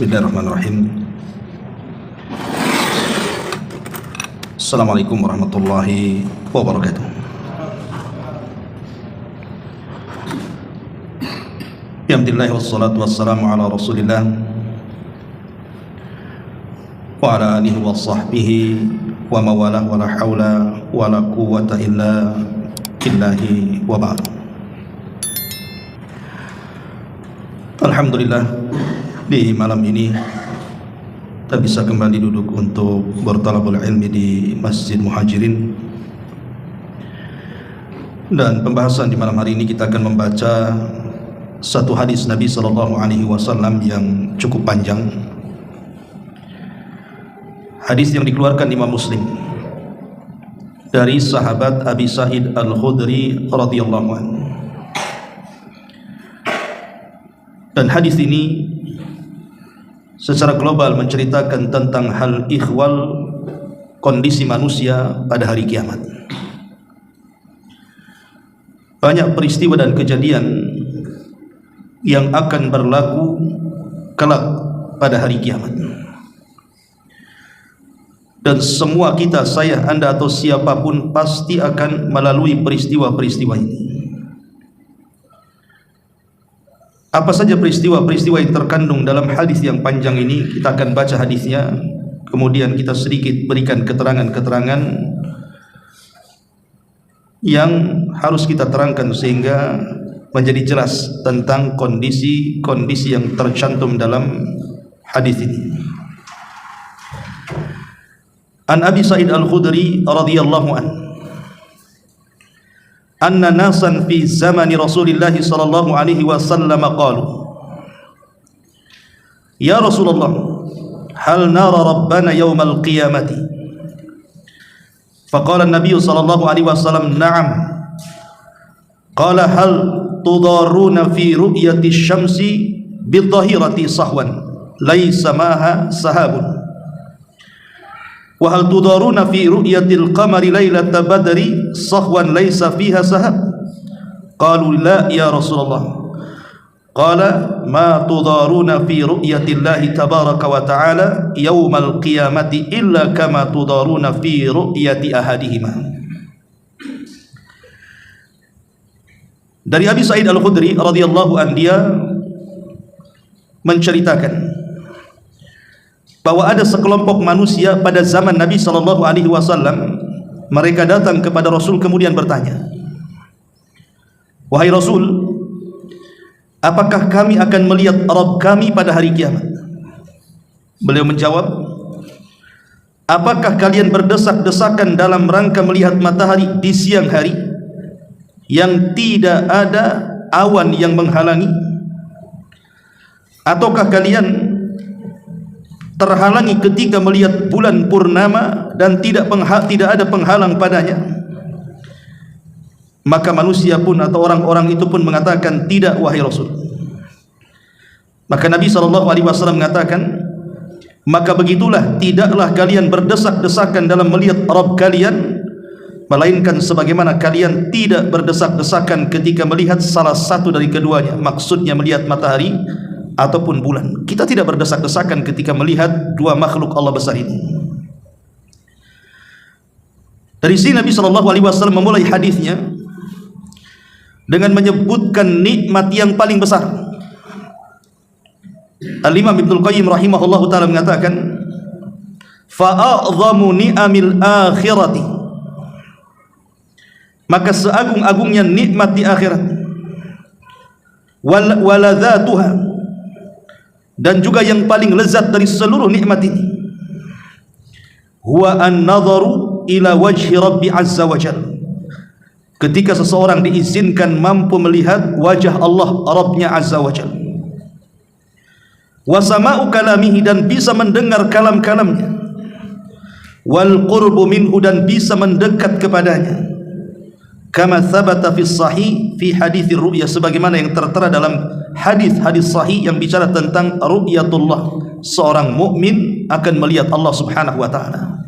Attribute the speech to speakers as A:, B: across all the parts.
A: Bismillahirrahmanirrahim. Assalamualaikum warahmatullahi wabarakatuh. Alhamdulillah wassalatu wassalamu ala Rasulillah wa ala alihi wa sahbihi wa mawalah wa la hawla wa la quwwata illa billahi wa ba'd. Alhamdulillah, di malam ini kita bisa kembali duduk untuk bertalabul ilmi di Masjid Muhajirin. Dan pembahasan di malam hari ini kita akan membaca satu hadis Nabi SAW yang cukup panjang. Hadis yang dikeluarkan Imam Muslim dari sahabat Abi Sa'id Al-Khudri radhiyallahu anhu. Dan hadis ini secara global menceritakan tentang hal ikhwal, kondisi manusia pada hari kiamat. Banyak peristiwa dan kejadian yang akan berlaku kelak pada hari kiamat. Dan semua kita, saya, Anda atau siapapun pasti akan melalui peristiwa-peristiwa ini. Apa saja peristiwa-peristiwa yang terkandung dalam hadis yang panjang ini? Kita akan baca hadisnya, kemudian kita sedikit berikan keterangan-keterangan yang harus kita terangkan sehingga menjadi jelas tentang kondisi-kondisi yang tercantum dalam hadis ini. An Abi Sa'id Al-Khudri radhiyallahu anhu, anna nasan fi zamani Rasulillah sallallahu alaihi wasallam qalu, ya Rasulullah, hal nara rabbana yawmal qiyamati? Faqala an-nabiy sallallahu alaihi wasallam, na'am. Qala hal tudaruna fi ru'yati syamsi bidhahirati sahwan laysa maha sahabun, wa hal tudaruna fi ru'yatil qamari lailata badri sahwan laysa fiha sahab? Qalu la ya Rasulullah. Qala ma tudaruna fi ru'yatillahi tabaraka wa ta'ala yawmal qiyamati illa kama tudaruna fi ru'yati ahadihima. Dari Abi Sa'id Al-Khudri radhiyallahu anhu, dia menceritakan bahwa ada sekelompok manusia pada zaman Nabi sallallahu alaihi wasallam. Mereka datang kepada Rasul kemudian bertanya, wahai Rasul, apakah kami akan melihat Rabb kami pada hari kiamat? Beliau menjawab, apakah kalian berdesak-desakan dalam rangka melihat matahari di siang hari yang tidak ada awan yang menghalangi? Ataukah kalian terhalangi ketika melihat bulan purnama dan tidak ada penghalang padanya? Maka manusia pun atau orang-orang itu pun mengatakan, tidak wahai Rasul. Maka Nabi SAW mengatakan, maka begitulah, tidaklah kalian berdesak-desakan dalam melihat Rabb kalian, melainkan sebagaimana kalian tidak berdesak-desakan ketika melihat salah satu dari keduanya, maksudnya melihat matahari ataupun bulan. Kita tidak berdesak-desakan ketika melihat dua makhluk Allah besar ini. Dari sini Nabi SAW memulai hadisnya dengan menyebutkan nikmat yang paling besar. Al-Imam Ibnul Qayyim rahimahullahu ta'ala mengatakan, fa'a'zamu ni'amil akhirati, maka seagung-agungnya nikmat di akhirat, waladhatuha, dan juga yang paling lezat dari seluruh nikmat ini, huwa an-nadharu ila wajhi Rabbi azza wa jalla, ketika seseorang diizinkan mampu melihat wajah Allah Rabbnya azza wa jalla, wa sama'u kalamihi, dan bisa mendengar kalam-kalamnya, wal qurbu minhu, dan bisa mendekat kepadanya, kama thabata fi sahih fi hadits ru'ya, sebagaimana yang tertera dalam hadis-hadis sahih yang bicara tentang ru'yatullah, seorang mukmin akan melihat Allah Subhanahu wa taala.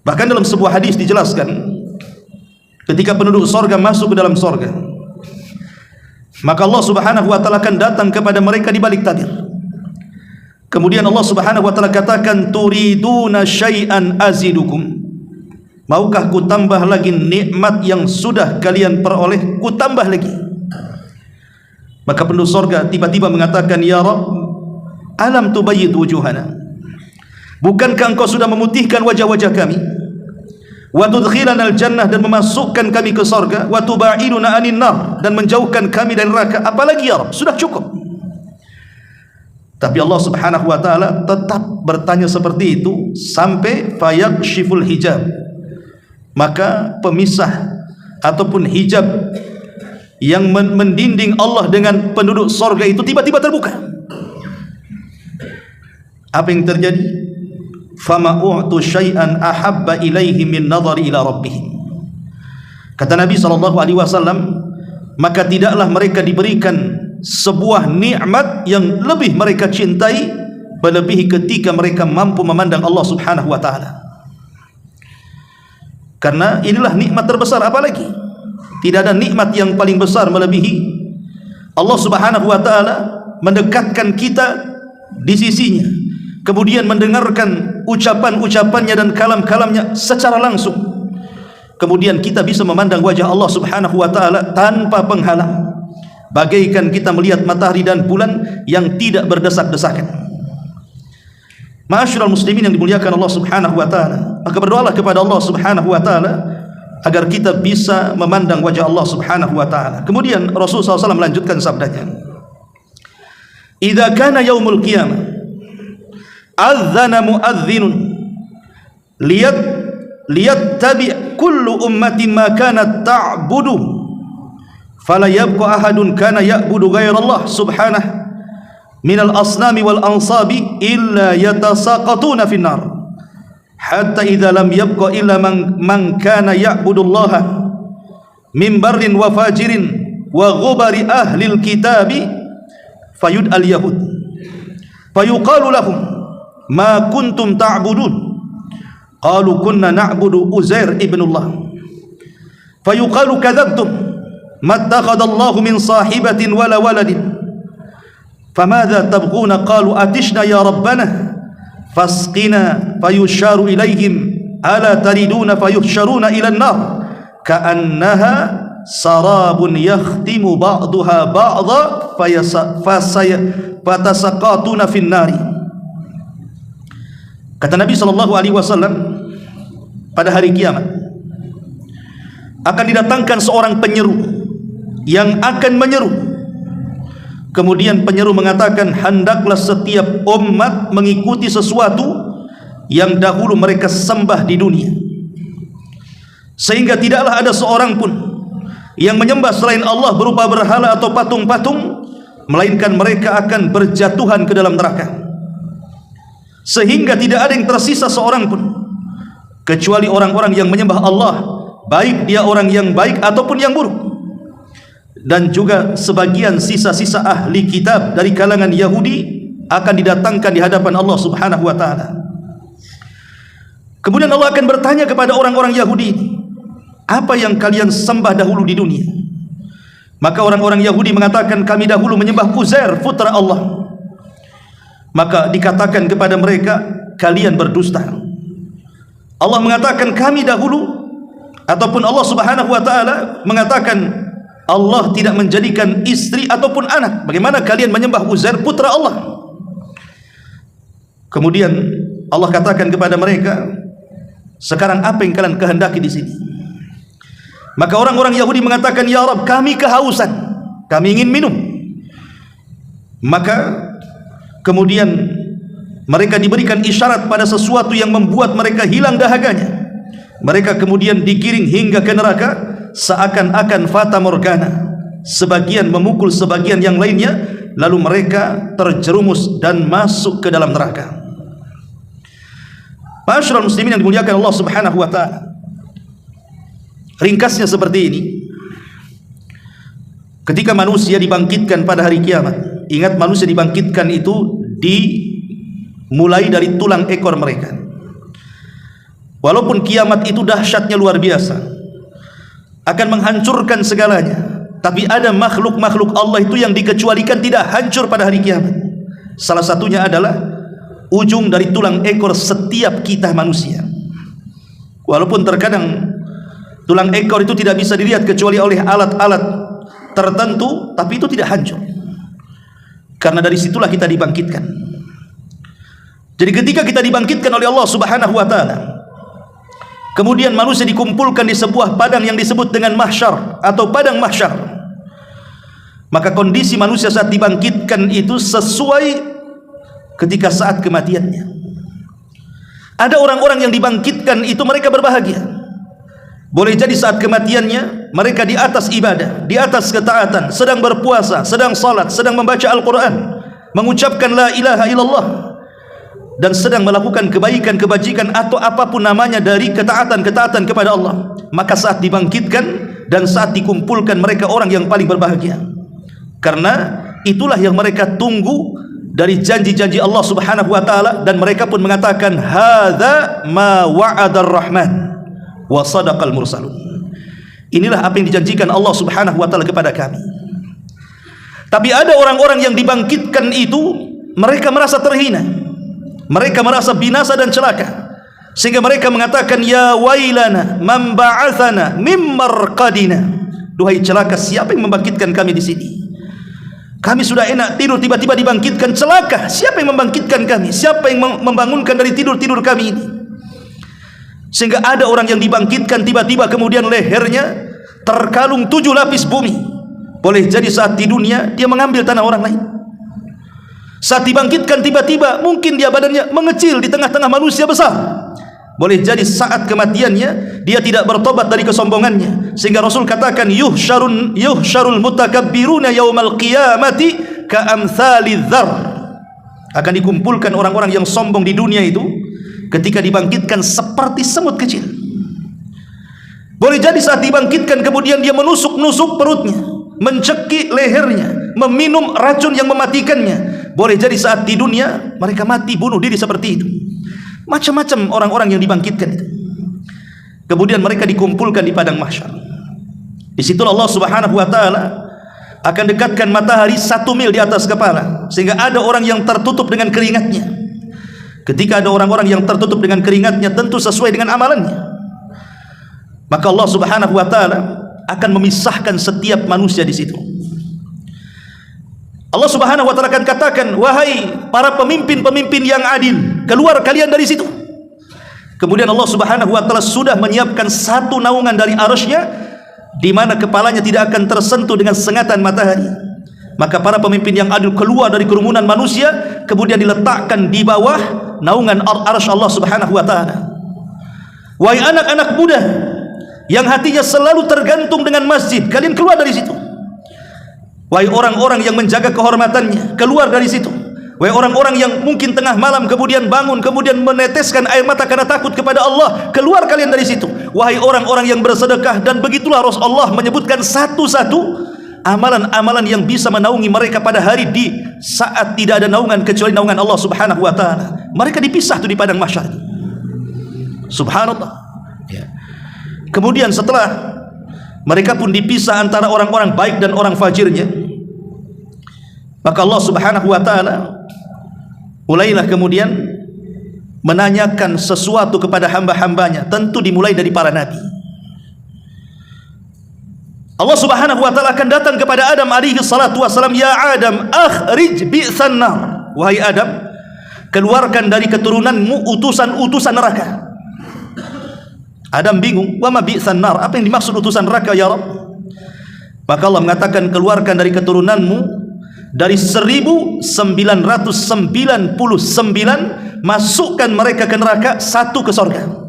A: Bahkan dalam sebuah hadis dijelaskan, ketika penduduk sorga masuk ke dalam sorga, maka Allah Subhanahu wa taala akan datang kepada mereka di balik tabir. Kemudian Allah Subhanahu wa taala katakan, turiduna syai'an azidukum, maukah ku tambah lagi nikmat yang sudah kalian peroleh, ku tambah lagi. Maka penduduk surga tiba-tiba mengatakan, ya Rabb, alam tubayyid wujuhana, bukankah engkau sudah memutihkan wajah-wajah kami, wa tudkhilana al-jannah, dan memasukkan kami ke surga, wa tubaiduna anin nar, dan menjauhkan kami dari neraka, apalagi ya Rabb, sudah cukup. Tapi Allah Subhanahu wa taala tetap bertanya seperti itu sampai fayakshiful hijab, maka pemisah ataupun hijab yang mendinding Allah dengan penduduk surga itu tiba-tiba terbuka. Apa yang terjadi? Fama u'tu syai'an ahabba ilaihi min nadhari ila rabbihim. Kata Nabi SAW, maka tidaklah mereka diberikan sebuah nikmat yang lebih mereka cintai melebihi ketika mereka mampu memandang Allah Subhanahu wa taala. Karena inilah nikmat terbesar, apalagi tidak ada nikmat yang paling besar melebihi Allah Subhanahu wa taala mendekatkan kita di sisinya, kemudian mendengarkan ucapan-ucapannya dan kalam-kalamnya secara langsung, kemudian kita bisa memandang wajah Allah Subhanahu wa taala tanpa penghalang, bagaikan kita melihat matahari dan bulan yang tidak berdesak-desakan. Ma'asyiral muslimin yang dimuliakan Allah Subhanahu wa taala, maka berdoalah kepada Allah Subhanahu wa taala agar kita bisa memandang wajah Allah Subhanahu wa taala. Kemudian Rasulullah SAW melanjutkan sabdanya, idza kana yaumul qiyamah adzana muadzdhinun liyattabi kullu ummatin ma kanat ta'budu fala yabqa ahadun kana ya'budu ghayra Allah subhanahu minal asnami wal ansabi illa yatasaqatuna finnar hatta idza lam yabqa illa man kana ya'budullaha min barrin wa fajirin wa ghubari ahli alkitabi fayud al yahud fayuqalu lahum ma kuntum ta'budun qalu kunna na'budu Uzair ibnullah fayuqalu kadzabtum mattakhadallahu min sahibatin wala waladin famadza tabghuna qalu atishna ya rabbana fasqina fayusharu ilaihim ala tariduna fayuhsyaruna ila an-nar ka'annaha sarabun yakhtimu ba'daha ba'dha fatasaqatuna fin nari. Kata Nabi SAW, pada hari kiamat akan didatangkan seorang penyeru yang akan menyeru. Kemudian penyeru mengatakan, hendaklah setiap umat mengikuti sesuatu yang dahulu mereka sembah di dunia, sehingga tidaklah ada seorang pun yang menyembah selain Allah berupa berhala atau patung-patung, melainkan mereka akan berjatuhan ke dalam neraka, sehingga tidak ada yang tersisa seorang pun kecuali orang-orang yang menyembah Allah, baik dia orang yang baik ataupun yang buruk. Dan juga sebagian sisa-sisa ahli kitab dari kalangan Yahudi akan didatangkan di hadapan Allah Subhanahu wa taala. Kemudian Allah akan bertanya kepada orang-orang Yahudi, apa yang kalian sembah dahulu di dunia? Maka orang-orang Yahudi mengatakan, kami dahulu menyembah Uzair putra Allah. Maka dikatakan kepada mereka, kalian berdusta. Allah mengatakan, kami dahulu, ataupun Allah Subhanahu wa taala mengatakan, Allah tidak menjadikan istri ataupun anak. Bagaimana kalian menyembah Uzair putra Allah? Kemudian Allah katakan kepada mereka, sekarang apa yang kalian kehendaki di sini? Maka orang-orang Yahudi mengatakan, ya Rabb, kami kehausan, kami ingin minum. Maka kemudian mereka diberikan isyarat pada sesuatu yang membuat mereka hilang dahaganya. Mereka kemudian digiring hingga ke neraka, seakan-akan fata morgana, sebagian memukul sebagian yang lainnya, lalu mereka terjerumus dan masuk ke dalam neraka. Ma'asyiral muslimin yang dimuliakan Allah Subhanahu wa taala, ringkasnya seperti ini. Ketika manusia dibangkitkan pada hari kiamat, ingat manusia dibangkitkan itu dimulai dari tulang ekor mereka. Walaupun kiamat itu dahsyatnya luar biasa, akan menghancurkan segalanya, Tapi ada makhluk-makhluk Allah itu yang dikecualikan tidak hancur pada hari kiamat. Salah satunya adalah ujung dari tulang ekor setiap kita manusia. Walaupun terkadang tulang ekor itu tidak bisa dilihat kecuali oleh alat-alat tertentu, tapi itu tidak hancur. Karena dari situlah kita dibangkitkan. Jadi ketika kita dibangkitkan oleh Allah Subhanahu wa taala, kemudian manusia dikumpulkan di sebuah padang yang disebut dengan mahsyar atau padang mahsyar. Maka kondisi manusia saat dibangkitkan itu sesuai ketika saat kematiannya. Ada orang-orang yang dibangkitkan itu mereka berbahagia. Boleh jadi saat kematiannya mereka di atas ibadah, di atas ketaatan, sedang berpuasa, sedang salat, sedang membaca Al-Quran, mengucapkan la ilaha illallah, dan sedang melakukan kebaikan-kebajikan atau apapun namanya dari ketaatan-ketaatan kepada Allah. Maka saat dibangkitkan dan saat dikumpulkan mereka orang yang paling berbahagia. Karena itulah yang mereka tunggu dari janji-janji Allah Subhanahu wa taala, dan mereka pun mengatakan hadza ma wa'adar rahman wa sadaqal mursalun. Inilah apa yang dijanjikan Allah Subhanahu wa taala kepada kami. Tapi ada orang-orang yang dibangkitkan itu mereka merasa terhina. Mereka merasa binasa dan celaka. Sehingga mereka mengatakan ya wailana man ba'atsana mim marqadina. Duhai celaka, siapa yang membangkitkan kami di sini? Kami sudah enak tidur, tiba-tiba dibangkitkan. Celaka, siapa yang membangkitkan kami? Siapa yang membangunkan dari tidur-tidur kami ini? Sehingga ada orang yang dibangkitkan tiba-tiba kemudian lehernya terkalung 7 lapis bumi. Boleh jadi saat di dunia dia mengambil tanah orang lain. Saat dibangkitkan tiba-tiba mungkin dia badannya mengecil di tengah-tengah manusia besar. Boleh jadi saat kematiannya dia tidak bertobat dari kesombongannya, sehingga Rasul katakan yuhsyarul mutakabbiruna yaumal qiyamati ka'amsalidz dzar. Akan dikumpulkan orang-orang yang sombong di dunia itu ketika dibangkitkan seperti semut kecil. Boleh jadi saat dibangkitkan kemudian dia menusuk-nusuk perutnya, mencekik lehernya, meminum racun yang mematikannya. Boleh jadi saat di dunia mereka mati bunuh diri seperti itu. Macam-macam orang-orang yang dibangkitkan itu. Kemudian mereka dikumpulkan di padang mahsyar. Di situ Allah Subhanahu wa taala akan dekatkan matahari 1 mil di atas kepala, sehingga ada orang yang tertutup dengan keringatnya. Ketika ada orang-orang yang tertutup dengan keringatnya, tentu sesuai dengan amalannya. Maka Allah Subhanahu wa taala akan memisahkan setiap manusia di situ. Allah Subhanahu wa taala akan katakan, wahai para pemimpin-pemimpin yang adil, keluar kalian dari situ. Kemudian Allah Subhanahu wa taala sudah menyiapkan satu naungan dari arasy-Nya, di mana kepalanya tidak akan tersentuh dengan sengatan matahari. Maka para pemimpin yang adil keluar dari kerumunan manusia, kemudian diletakkan di bawah naungan arasy Allah Subhanahu wa taala. Wahai anak-anak muda yang hatinya selalu tergantung dengan masjid, kalian keluar dari situ. Wahai orang-orang yang menjaga kehormatannya, keluar dari situ. Wahai orang-orang yang mungkin tengah malam kemudian bangun, kemudian meneteskan air mata karena takut kepada Allah, keluar kalian dari situ. Wahai orang-orang yang bersedekah, dan begitulah Rasulullah menyebutkan satu-satu amalan-amalan yang bisa menaungi mereka pada hari di saat tidak ada naungan kecuali naungan Allah Subhanahu wa taala. Mereka dipisah tuh di padang mahsyar. Subhanallah. Ya. Kemudian setelah mereka pun dipisah antara orang-orang baik dan orang fajirnya, maka Allah Subhanahu wa taala mulailah kemudian menanyakan sesuatu kepada hamba-hambanya, tentu dimulai dari para nabi. Allah Subhanahu wa taala akan datang kepada Adam alaihi salatu wasalam, ya Adam akhrij bi'san nar. Wahai Adam, keluarkan dari keturunanmu utusan-utusan neraka. Adam bingung, wa ma bi'san nar, apa yang dimaksud utusan neraka ya Rabb? Maka Allah mengatakan, keluarkan dari keturunanmu dari 1999, masukkan mereka ke neraka, 1 ke surga.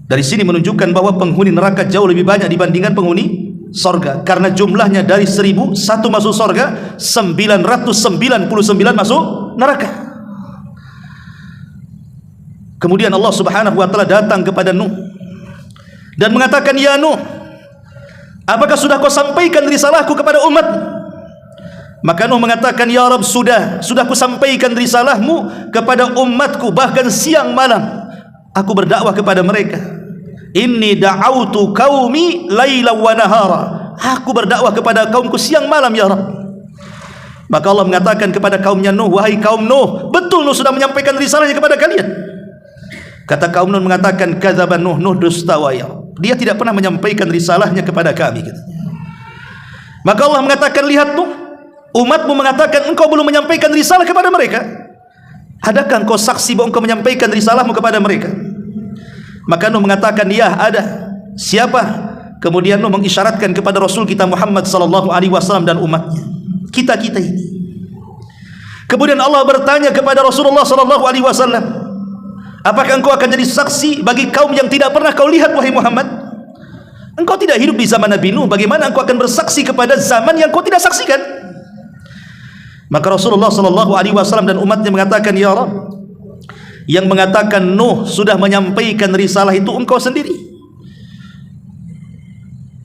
A: Dari sini menunjukkan bahwa penghuni neraka jauh lebih banyak dibandingkan penghuni surga, karena jumlahnya dari 1000, 1 masuk surga, 999 masuk neraka. Kemudian Allah Subhanahu wa taala datang kepada Nuh dan mengatakan, ya Nuh, apakah sudah kau sampaikan risalahku kepada umat? Maka Nuh mengatakan, ya Rabb, sudah ku sampaikan risalahmu kepada umatku, bahkan siang malam aku berdakwah kepada mereka. inni da'autu qaumi laila wa nahara. Aku berdakwah kepada kaumku siang malam ya Rabb. Maka Allah mengatakan kepada kaumnya Nuh, wahai kaum Nuh, betul Nuh sudah menyampaikan risalahnya kepada kalian. Kata kaum Nuh mengatakan, kadzaba Nuh, Nuh dusta wa ya Rabb. Dia tidak pernah menyampaikan risalahnya kepada kami, katanya. Maka Allah mengatakan, lihat Nuh, umatmu mengatakan engkau belum menyampaikan risalah kepada mereka. Adakah engkau saksi bahwa engkau menyampaikan risalahmu kepada mereka? Maka Nuh mengatakan, ya ada. Siapa? Kemudian Nuh mengisyaratkan kepada Rasul kita Muhammad sallallahu alaihi wasallam dan umatnya, kita-kita ini. Kemudian Allah bertanya kepada Rasulullah sallallahu alaihi wasallam, apakah engkau akan jadi saksi bagi kaum yang tidak pernah kau lihat wahai Muhammad? Engkau tidak hidup di zaman Nabi Nuh, bagaimana engkau akan bersaksi kepada zaman yang kau tidak saksikan? Maka Rasulullah sallallahu alaihi wasallam dan umatnya mengatakan, ya Rabb, yang mengatakan Nuh sudah menyampaikan risalah itu engkau sendiri.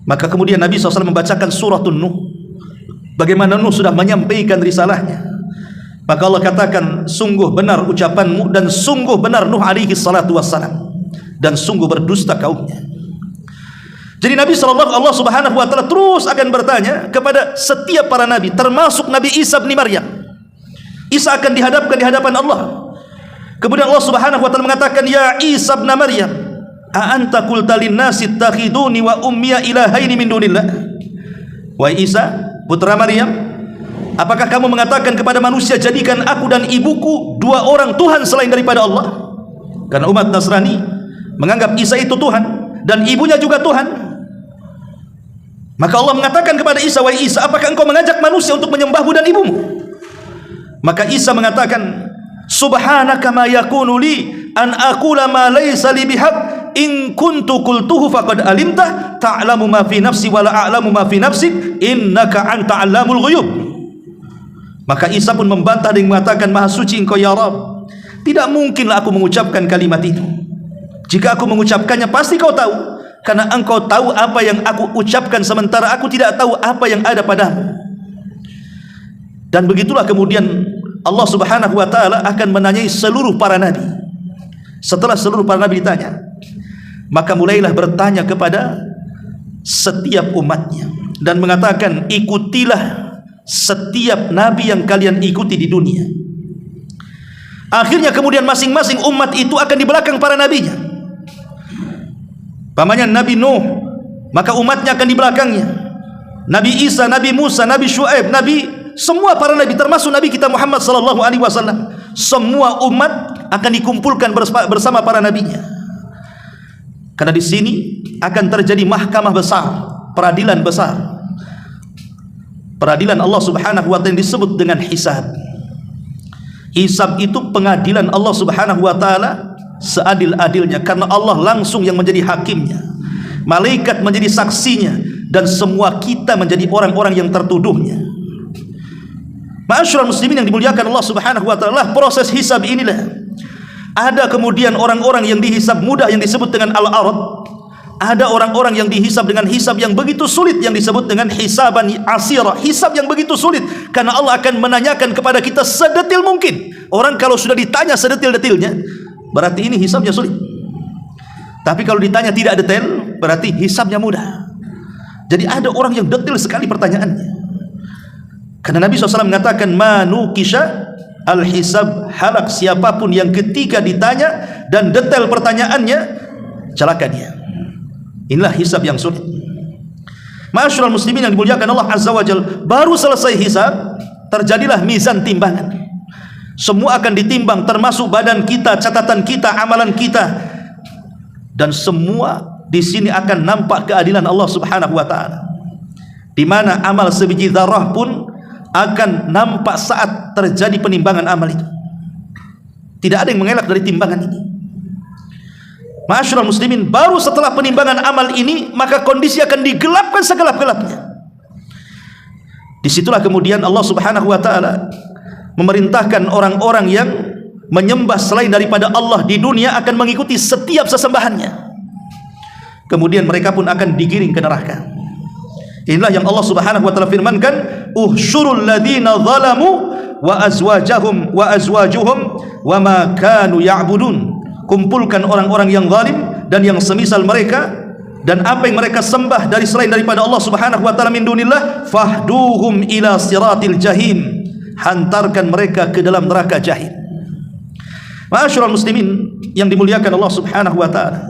A: Maka kemudian Nabi SAW membacakan suratun Nuh, bagaimana Nuh sudah menyampaikan risalahnya. Maka Allah katakan, sungguh benar ucapanmu dan sungguh benar Nuh alaihi salatu wassalam, dan sungguh berdusta kaumnya. Jadi Nabi Allah subhanahu wa ta'ala terus akan bertanya kepada setiap para nabi, termasuk Nabi Isa bin Maryam. Isa akan dihadapkan di hadapan Allah. Kemudian Allah subhanahu wa ta'ala mengatakan, ya Isa bin Maryam, a anta qulta linnasi ittakhiduni wa ummiya ilahaini min dunillah. Wahai Isa putra Maryam, apakah kamu mengatakan kepada manusia, jadikan aku dan ibuku dua orang Tuhan selain daripada Allah? Karena umat Nasrani menganggap Isa itu Tuhan dan ibunya juga Tuhan. Maka Allah mengatakan kepada Isa, wahai Isa, apakah engkau mengajak manusia untuk menyembahmu dan ibumu? Maka Isa mengatakan, subhanaka ma yakunu li an aqula ma laysa li bihaq, in kuntu qultuhu faqad alimta ta'lamu ma fi nafsi wa la a'lamu ma fi nafsik innaka anta 'allamul ghuyub. Maka Isa pun membantah dan mengatakan, maha suci engkau ya Rabb, tidak mungkinlah aku mengucapkan kalimat itu. Jika aku mengucapkannya pasti kau tahu, karena engkau tahu apa yang aku ucapkan, sementara aku tidak tahu apa yang ada padamu. Dan begitulah kemudian Allah subhanahu wa ta'ala akan menanyai seluruh para nabi. Setelah seluruh para nabi ditanya, maka mulailah bertanya kepada setiap umatnya dan mengatakan, ikutilah setiap nabi yang kalian ikuti di dunia. Akhirnya kemudian masing-masing umat itu akan di belakang para nabinya. Pamannya Nabi Nuh, maka umatnya akan di belakangnya. Nabi Isa, Nabi Musa, Nabi Syuaib, Nabi, semua para nabi, termasuk Nabi kita Muhammad sallallahu alaihi wasallam, semua umat akan dikumpulkan bersama para nabinya. Karena di sini akan terjadi mahkamah besar, peradilan besar. Peradilan Allah subhanahu wa ta'ala disebut dengan hisab. Hisab itu pengadilan Allah subhanahu wa ta'ala seadil-adilnya, karena Allah langsung yang menjadi hakimnya, malaikat menjadi saksinya, dan semua kita menjadi orang-orang yang tertuduhnya. Ma'asyiral muslimin yang dimuliakan Allah subhanahu wa ta'ala, proses hisab inilah ada kemudian orang-orang yang dihisab mudah yang disebut dengan al-arad, ada orang-orang yang dihisab dengan hisab yang begitu sulit yang disebut dengan hisaban asira, hisab yang begitu sulit karena Allah akan menanyakan kepada kita sedetil mungkin. Orang kalau sudah ditanya sedetil-detilnya, berarti ini hisabnya sulit. Tapi kalau ditanya tidak detail, berarti hisabnya mudah. Jadi ada orang yang detail sekali pertanyaannya. Karena Nabi SAW mengatakan, manukisha al-hisab halak, siapapun yang ketika ditanya dan detail pertanyaannya, celaka dia. Inilah hisab yang sulit. Ma'asyiral muslimin yang dimuliakan Allah Azza wa Jalla, baru selesai hisab, terjadilah mizan timbangan. Semua akan ditimbang, termasuk badan kita, catatan kita, amalan kita, dan semua di sini akan nampak keadilan Allah Subhanahu wa ta'ala, di mana amal sebiji zarah pun akan nampak saat terjadi penimbangan amal itu. Tidak ada yang mengelak dari timbangan ini. Ma'asyiral muslimin, baru setelah penimbangan amal ini, maka kondisi akan digelapkan segelap-gelapnya. Disitulah kemudian Allah Subhanahu wa ta'ala memerintahkan orang-orang yang menyembah selain daripada Allah di dunia akan mengikuti setiap sesembahannya. Kemudian mereka pun akan digiring ke neraka. Inilah yang Allah Subhanahu wa ta'ala firmankan, uhsyurul ladzina zalamu wa azwajuhum wa ma kanu ya'budun. Kumpulkan orang-orang yang zalim dan yang semisal mereka, dan apa yang mereka sembah dari selain daripada Allah Subhanahu wa taala min dunillah, fahduhum ila siratil jahim, hantarkan mereka ke dalam neraka jahim. Ma'asyiral muslimin yang dimuliakan Allah Subhanahu wa taala.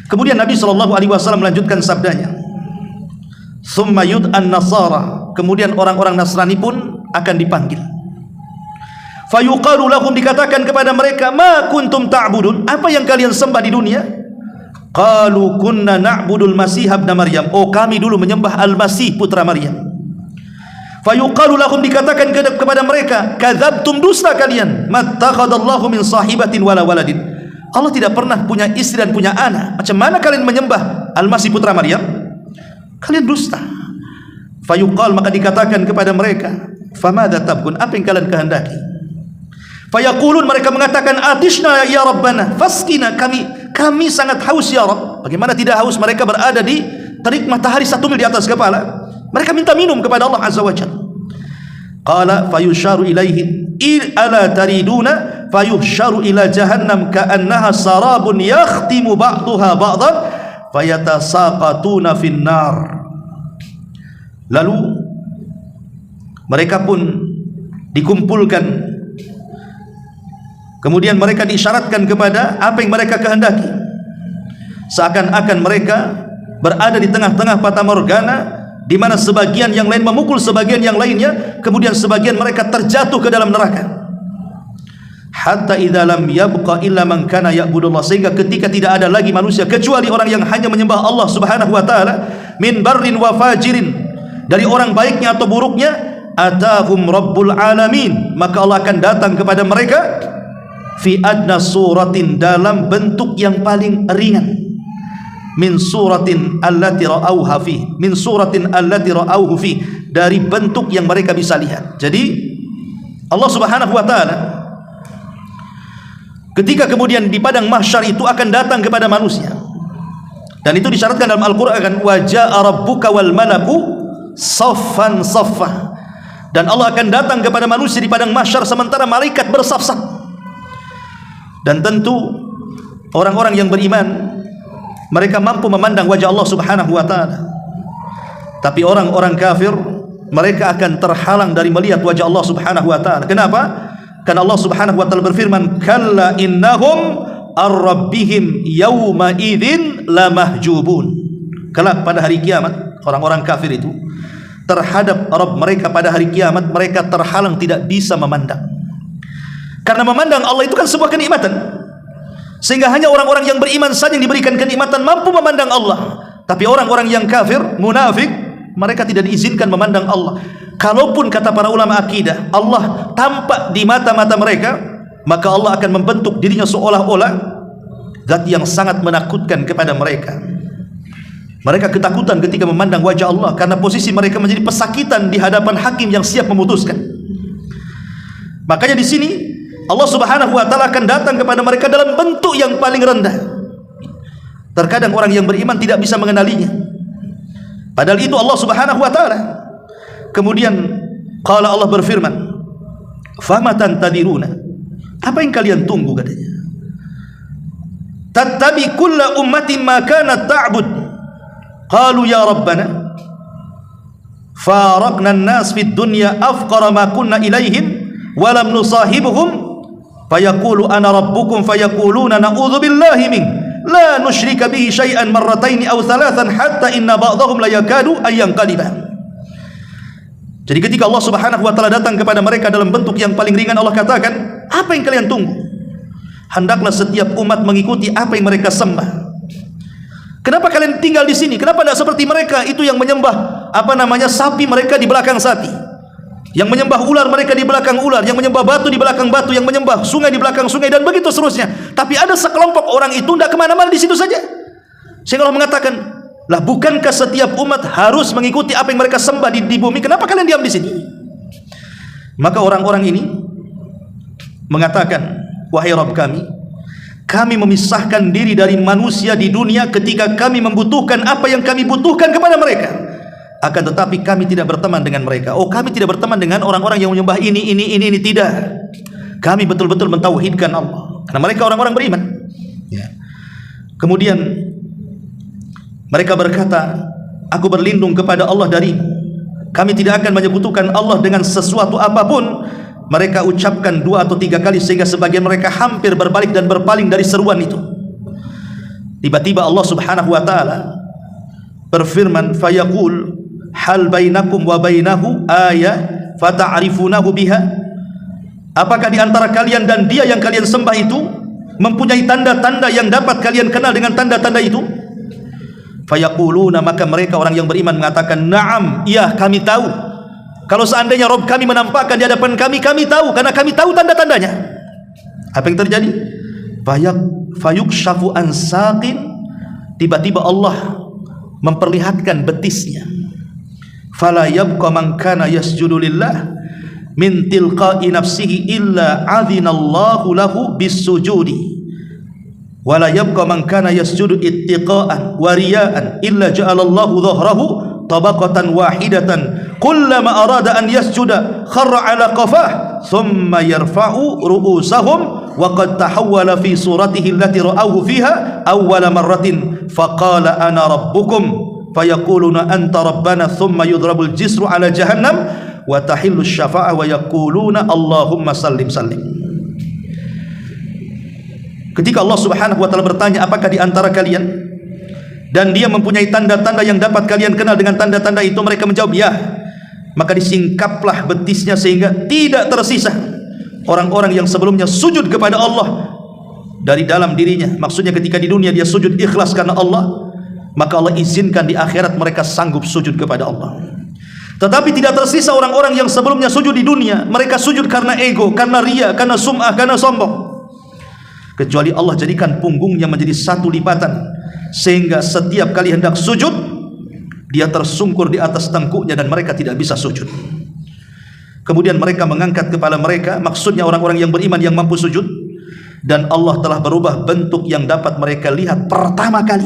A: Kemudian Nabi sallallahu alaihi wasallam melanjutkan sabdanya, "Tsumma yud'an nasara." Kemudian orang-orang Nasrani pun akan dipanggil. Fayuqalu lahum, dikatakan kepada mereka, "Ma kuntum ta'budun?" Apa yang kalian sembah di dunia? Qalu kunna na'budul Masih ibn Maryam. Oh, kami dulu menyembah Al-Masih putra Maryam. Fayuqalu lahum, dikatakan kepada mereka, "Kadzabtum, dusta kalian. Mattakhadallahu min sahibatin wala waladin." Allah tidak pernah punya istri dan punya anak. Macam mana kalian menyembah Al-Masih putra Maryam? Kalian dusta. Fayuqal, maka dikatakan kepada mereka, "Famadza tabgun?" Apa yang kalian kehendaki? Fayaqulun, mereka mengatakan, "Atishna ya Rabbana, faskina." Kami sangat haus ya Rabb. Bagaimana tidak haus? Mereka berada di terik matahari 1 mil di atas kepala. Mereka minta minum kepada Allah Azza wa Jalla. Qala fayusharu ilaihim ala tariduna fayusharu ila jahannam ka'annaha sarabun yakhtimu ba'daha ba'dan fayatasaqatuna finnar. Lalu mereka pun dikumpulkan, kemudian mereka diisyaratkan kepada apa yang mereka kehendaki, seakan-akan mereka berada di tengah-tengah fata morgana, di mana sebagian yang lain memukul sebagian yang lainnya, kemudian sebagian mereka terjatuh ke dalam neraka. Hatta idza lam yabqa illa man kana ya'budullah, sehingga ketika tidak ada lagi manusia kecuali orang yang hanya menyembah Allah Subhanahu wa taala, min barrin wa fajirin, dari orang baiknya atau buruknya, atahum rabbul alamin, maka Allah akan datang kepada mereka fi adna suratin, dalam bentuk yang paling ringan, min suratin allati ra'auha fi, min suratin allati ra'auhu fi, dari bentuk yang mereka bisa lihat. Jadi Allah Subhanahu wa taala ketika kemudian di padang mahsyar itu akan datang kepada manusia, dan itu disyaratkan dalam Al-Qur'an, wa jaa rabbuka wal malaku saffan saffa, dan Allah akan datang kepada manusia di padang mahsyar sementara malaikat bersaf-saf. Dan tentu orang-orang yang beriman, mereka mampu memandang wajah Allah Subhanahu wa taala. Tapi orang-orang kafir, mereka akan terhalang dari melihat wajah Allah Subhanahu wa taala. Kenapa? Karena Allah Subhanahu wa taala berfirman, "Kalla innahum ar-rabbihim yawma idzin lamahjubun." Kelak pada hari kiamat, orang-orang kafir itu terhadap Rabb mereka pada hari kiamat, mereka terhalang, tidak bisa memandang. Karena memandang Allah itu kan sebuah kenikmatan, sehingga hanya orang-orang yang beriman saja yang diberikan kenikmatan mampu memandang Allah. Tapi orang-orang yang kafir, munafik, mereka tidak diizinkan memandang Allah. Kalaupun kata para ulama akidah, Allah tampak di mata-mata mereka, maka Allah akan membentuk dirinya seolah-olah zat yang sangat menakutkan kepada mereka. Mereka ketakutan ketika memandang wajah Allah, karena posisi mereka menjadi pesakitan di hadapan hakim yang siap memutuskan. Makanya di sini Allah Subhanahu wa taala akan datang kepada mereka dalam bentuk yang paling rendah. Terkadang orang yang beriman tidak bisa mengenalinya, padahal itu Allah Subhanahu wa taala. Kemudian qala, Allah berfirman, "Famatan tadiruna?" Apa yang kalian tunggu, katanya. "Tattabi kulla ummatin ma kanat ta'bud." Qalu ya rabbana faraqna an-nas fid dunya afqara ma kunna ilaihim wa lam nusahibuhum fayaqulu ana rabbukum fayaquluna na'udzu billahi min la nusyrika bihi syai'an marrataini aw thalathan hatta inna ba'dahum la yakadu ay yanqaliba. Jadi ketika Allah Subhanahu wa taala datang kepada mereka dalam bentuk yang paling ringan, Allah katakan, apa yang kalian tunggu? Hendaklah setiap umat mengikuti apa yang mereka sembah. Kenapa kalian tinggal di sini? Kenapa tidak seperti mereka itu yang menyembah sapi mereka di belakang sapi, yang menyembah ular mereka di belakang ular, yang menyembah batu di belakang batu, yang menyembah sungai di belakang sungai, dan begitu seterusnya. Tapi ada sekelompok orang itu tidak kemana-mana, di situ saja. Sehingga Allah mengatakan, lah bukankah setiap umat harus mengikuti apa yang mereka sembah di bumi? Kenapa kalian diam di sini? Maka orang-orang ini mengatakan, wahai Rabb kami memisahkan diri dari manusia di dunia ketika kami membutuhkan apa yang kami butuhkan kepada mereka. Akan tetapi kami tidak berteman dengan mereka. Oh, kami tidak berteman dengan orang-orang yang menyembah ini. Tidak. Kami betul-betul mentauhidkan Allah, karena mereka orang-orang beriman. Ya. Kemudian mereka berkata, aku berlindung kepada Allah darimu. Kami tidak akan menyekutukan Allah dengan sesuatu apapun. Mereka ucapkan 2 atau 3 kali sehingga sebagian mereka hampir berbalik dan berpaling dari seruan itu. Tiba-tiba Allah Subhanahu wa taala berfirman, fayaqul hal bainakum wa bainahu ayah fata'rifunahu biha. Apakah di antara kalian dan dia yang kalian sembah itu mempunyai tanda-tanda yang dapat kalian kenal dengan tanda-tanda itu? Fayaquluna, maka mereka orang yang beriman mengatakan, na'am, iya kami tahu. Kalau seandainya Rabb kami menampakkan di hadapan kami, kami tahu, karena kami tahu tanda-tandanya. Apa yang terjadi? Fayukshafu an saqin, tiba-tiba Allah memperlihatkan betisnya. Fala yabqa man kana yasjudu lillah min tilqa'i nafsihi illa adzinallahu lahu bis-sujudi. Wala yabqa man kana yasjudu ittiqa'an wa riya'an illa ja'alallahu dhahrahu tabaqatan wahidatan kullama arada an yasjuda kharra ala qafah thumma yarfa'u ru'usahum wa qad tahawwala fi suratihi allati ra'awhu fiha awwala marratin faqala ana rabbukum fayaquluna anta rabbana thumma yudrabul jisru ala jahannam wa tahillu syafa'ah wa yaquluna Allahumma sallim sallim. Ketika Allah Subhanahu wa taala bertanya, apakah di antara kalian dan dia mempunyai tanda-tanda yang dapat kalian kenal dengan tanda-tanda itu, mereka menjawab ya. Maka disingkaplah betisnya sehingga tidak tersisa orang-orang yang sebelumnya sujud kepada Allah dari dalam dirinya. Maksudnya ketika di dunia dia sujud ikhlas karena Allah, maka Allah izinkan di akhirat mereka sanggup sujud kepada Allah. Tetapi tidak tersisa orang-orang yang sebelumnya sujud di dunia, mereka sujud karena ego, karena ria, karena sum'ah, karena sombong. Kecuali Allah jadikan punggungnya menjadi satu lipatan, sehingga setiap kali hendak sujud dia tersungkur di atas tengkuknya dan mereka tidak bisa sujud. Kemudian mereka mengangkat kepala mereka, maksudnya orang-orang yang beriman yang mampu sujud, dan Allah telah berubah bentuk yang dapat mereka lihat pertama kali.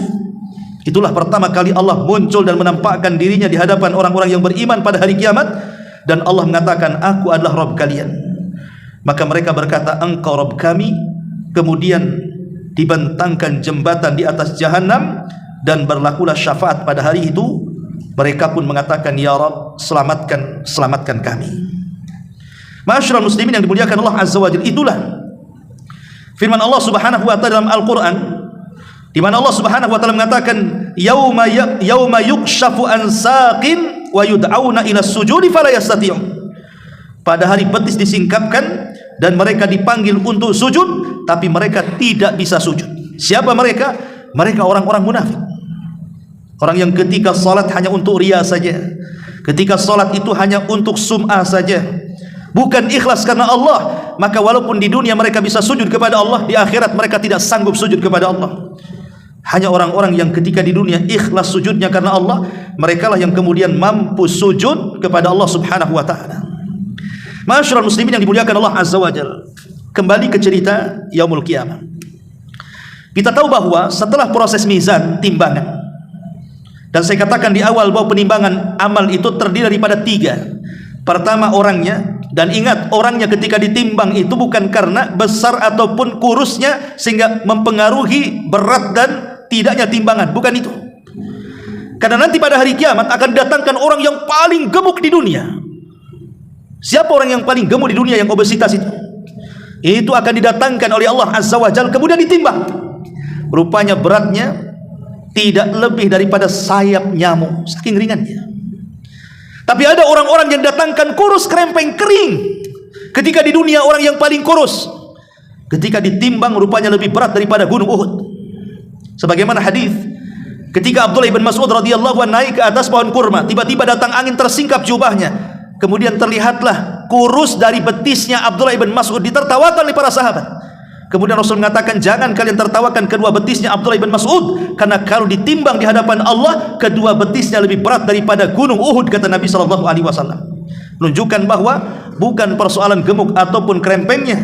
A: Itulah pertama kali Allah muncul dan menampakkan dirinya di hadapan orang-orang yang beriman pada hari kiamat, dan Allah mengatakan, aku adalah Rabb kalian. Maka mereka berkata, engkau Rabb kami. Kemudian dibentangkan jembatan di atas jahanam dan berlakulah syafaat pada hari itu. Mereka pun mengatakan, ya Rabb, selamatkan kami. Ma'asyiral muslimin yang dimuliakan Allah Azza wa Jalla, itulah firman Allah Subhanahu wa taala dalam Al-Qur'an, di mana Allah Subhanahu wa taala mengatakan, yauma yukshafu an saqin wa yud'auna ila sujudi fala yastati'un. Pada hari betis disingkapkan dan mereka dipanggil untuk sujud, tapi mereka tidak bisa sujud. Siapa mereka? Mereka orang-orang munafik, orang yang ketika salat hanya untuk riya saja, ketika salat itu hanya untuk sum'ah saja, bukan ikhlas karena Allah. Maka walaupun di dunia mereka bisa sujud kepada Allah, di akhirat mereka tidak sanggup sujud kepada Allah. Hanya orang-orang yang ketika di dunia ikhlas sujudnya karena Allah, merekalah yang kemudian mampu sujud kepada Allah Subhanahu wa taala. Ma'asyiral muslimin yang dimuliakan Allah Azza wa Jalla, kembali ke cerita Yaumul Qiyamah. Kita tahu bahwa setelah proses mizan, timbangan, dan saya katakan di awal bahwa penimbangan amal itu terdiri daripada 3. Pertama orangnya, dan ingat, orangnya ketika ditimbang itu bukan karena besar ataupun kurusnya sehingga mempengaruhi berat dan tidaknya timbangan, bukan itu. Karena nanti pada hari kiamat akan didatangkan orang yang paling gemuk di dunia. Siapa orang yang paling gemuk di dunia yang obesitas itu? Itu akan didatangkan oleh Allah Azza wa Jalla, kemudian ditimbang. Rupanya beratnya tidak lebih daripada sayap nyamuk, saking ringannya. Tapi ada orang-orang yang datangkan kurus, krempeng, kering. Ketika di dunia orang yang paling kurus, ketika ditimbang rupanya lebih berat daripada gunung Uhud. Sebagaimana hadis ketika Abdullah bin Mas'ud radhiyallahu anhu naik ke atas pohon kurma, tiba-tiba datang angin tersingkap jubahnya. Kemudian terlihatlah kurus dari betisnya Abdullah bin Mas'ud, ditertawakan oleh para sahabat. Kemudian Rasul mengatakan, jangan kalian tertawakan kedua betisnya Abdullah bin Mas'ud, karena kalau ditimbang di hadapan Allah, kedua betisnya lebih berat daripada gunung Uhud, kata Nabi SAW. Menunjukkan bahwa bukan persoalan gemuk ataupun krempengnya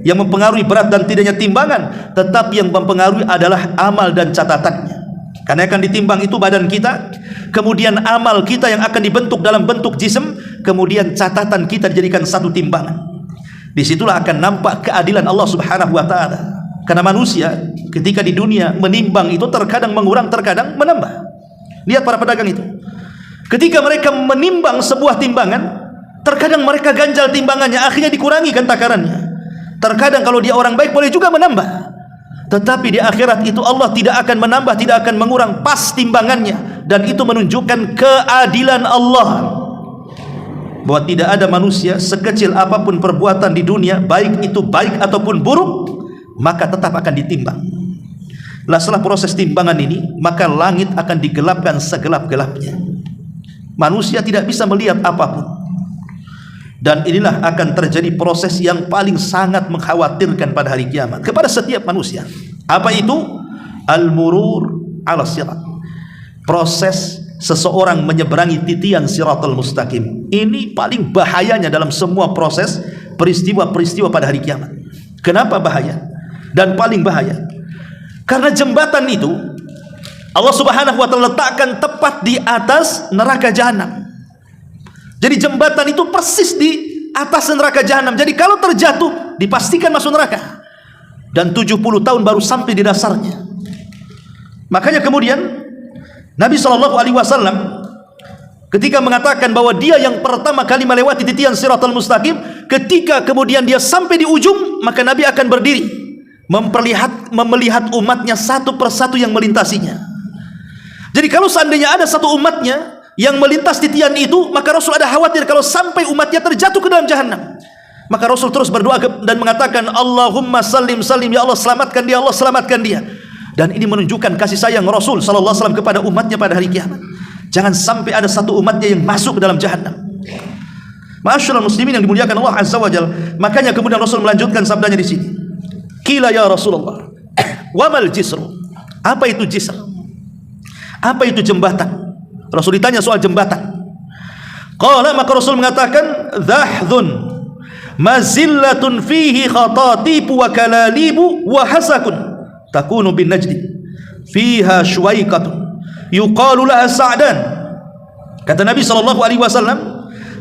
A: yang mempengaruhi berat dan tidaknya timbangan, tetapi yang mempengaruhi adalah amal dan catatannya. Karena akan ditimbang itu badan kita, kemudian amal kita yang akan dibentuk dalam bentuk jism, kemudian catatan kita dijadikan satu timbangan. Disitulah akan nampak keadilan Allah Subhanahu wa taala. Karena manusia ketika di dunia menimbang itu terkadang mengurang, terkadang menambah. Lihat para pedagang itu, ketika mereka menimbang sebuah timbangan, terkadang mereka ganjal timbangannya, akhirnya dikurangi kan takarannya. Terkadang kalau dia orang baik boleh juga menambah, tetapi di akhirat itu Allah tidak akan menambah, tidak akan mengurang, pas timbangannya. Dan itu menunjukkan keadilan Allah, bahwa tidak ada manusia sekecil apapun perbuatan di dunia, baik itu baik ataupun buruk, maka tetap akan ditimbang. Nah, setelah proses timbangan ini, maka langit akan digelapkan segelap-gelapnya. Manusia tidak bisa melihat apapun. Dan inilah akan terjadi proses yang paling sangat mengkhawatirkan pada hari kiamat kepada setiap manusia. Apa itu? Al-murur ala sirat. Proses seseorang menyeberangi titian siratal mustaqim. Ini paling bahayanya dalam semua proses peristiwa-peristiwa pada hari kiamat. Kenapa bahaya? Dan paling bahaya karena jembatan itu Allah Subhanahu wa ta'ala letakkan tepat di atas neraka jahanam. Jadi jembatan itu persis di atas neraka jahanam. Jadi kalau terjatuh dipastikan masuk neraka. Dan 70 tahun baru sampai di dasarnya. Makanya kemudian Nabi SAW ketika mengatakan bahwa dia yang pertama kali melewati titian siratal mustaqim, ketika kemudian dia sampai di ujung, maka Nabi akan berdiri melihat umatnya satu persatu yang melintasinya. Jadi kalau seandainya ada satu umatnya yang melintas titian itu, maka Rasul ada khawatir kalau sampai umatnya terjatuh ke dalam jahanam. Maka Rasul terus berdoa dan mengatakan, Allahumma salim salim, ya Allah selamatkan dia, Allah selamatkan dia. Dan ini menunjukkan kasih sayang Rasul sallallahu alaihi wasallam kepada umatnya pada hari kiamat. Jangan sampai ada satu umatnya yang masuk ke dalam jahanam. Ma'asyiral muslimin yang dimuliakan Allah azza wajalla. Makanya kemudian Rasul melanjutkan sabdanya di sini. Qila ya Rasulullah, wa mal jisr? Apa itu jisr? Apa itu jembatan? Rasul ditanya soal jembatan. Qala, maka Rasul mengatakan, dhahdhun mazillatun fihi khatatibu wa kalalibu wa hasakun takunu bin najdi fiha syuwaikatun yuqalu laha Sa'dan. Kata Nabi SAW,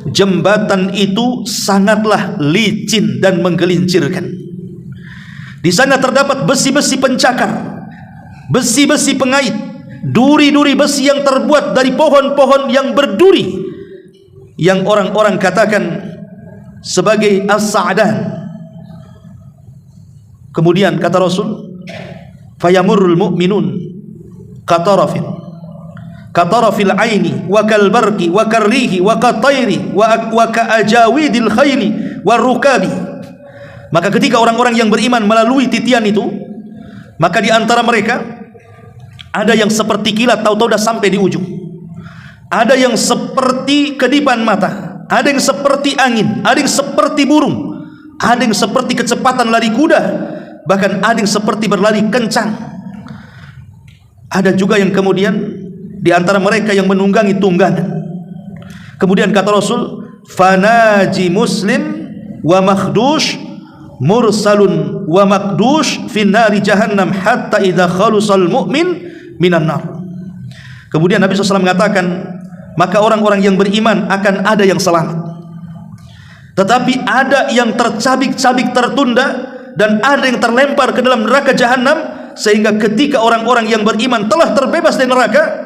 A: jembatan itu sangatlah licin dan menggelincirkan. Di sana terdapat besi-besi pencakar, besi-besi pengait, duri-duri besi yang terbuat dari pohon-pohon yang berduri, yang orang-orang katakan sebagai as-Sa'dan. Kemudian kata Rasul, fayamurul mu'minun katarafin katarafil aini wa kalbarki wa karrihi wa katairi wa kaajawidil khayli wa rukabi. Maka ketika orang-orang yang beriman melalui titian itu, maka di antara mereka ada yang seperti kilat, tahu-tahu dah sampai di ujung. Ada yang seperti kedipan mata, ada yang seperti angin, ada yang seperti burung, ada yang seperti kecepatan lari kuda, bahkan ada yang seperti berlari kencang. Ada juga yang kemudian di antara mereka yang menunggangi tunggangan. Kemudian kata Rasul, fanaji muslim wa makhdush mursalun wa makdush finnari jahannam hatta idha khalusal mu'min minan nar. Kemudian Nabi SAW mengatakan, maka orang-orang yang beriman akan ada yang selamat, tetapi ada yang tercabik-cabik, tertunda, dan ada yang terlempar ke dalam neraka jahanam. Sehingga ketika orang-orang yang beriman telah terbebas dari neraka,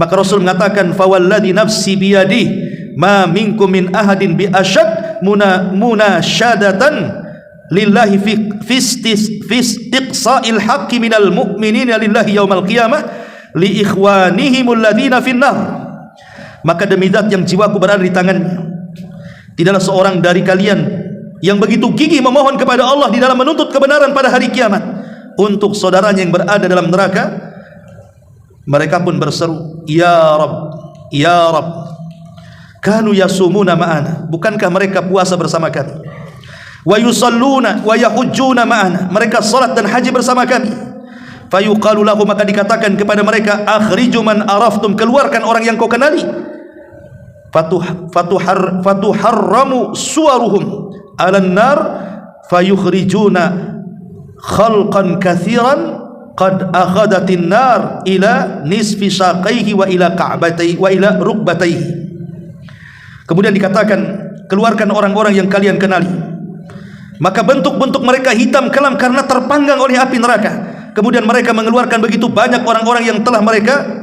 A: maka Rasul mengatakan, fawalladhi nafsi biyadi ma minkum min ahadin bi asyad munasyadatan lillahi fi istiqsa'il haqqi minal mu'minina lillahi yaumal qiyamah li ikhwanihimul ladzina finnar. Maka demi zat yang jiwaku berada di tangannya, tidaklah seorang dari kalian yang begitu gigih memohon kepada Allah di dalam menuntut kebenaran pada hari kiamat untuk saudaranya yang berada dalam neraka. Mereka pun berseru, ya Rabb, ya Rabb, kanu yasumuna ma'ana, bukankah mereka puasa bersama kami, wa yusalluna wa yahujjuna ma'ana, mereka salat dan haji bersama kami. Fayuqalu lahu, maka dikatakan kepada mereka, akhriju man araftum, keluarkan orang yang kau kenali. Fatuharramu suwaruhum alan nar fayukhrijuna khalqan kathiran qad akhadatin nar ila nisfi saqaihi wa ila ka'batayhi wa ila rukbatayhi. Kemudian dikatakan, keluarkan orang-orang yang kalian kenali. Maka bentuk-bentuk mereka hitam kelam karena terpanggang oleh api neraka. kemudian mereka mengeluarkan begitu banyak orang-orang yang telah mereka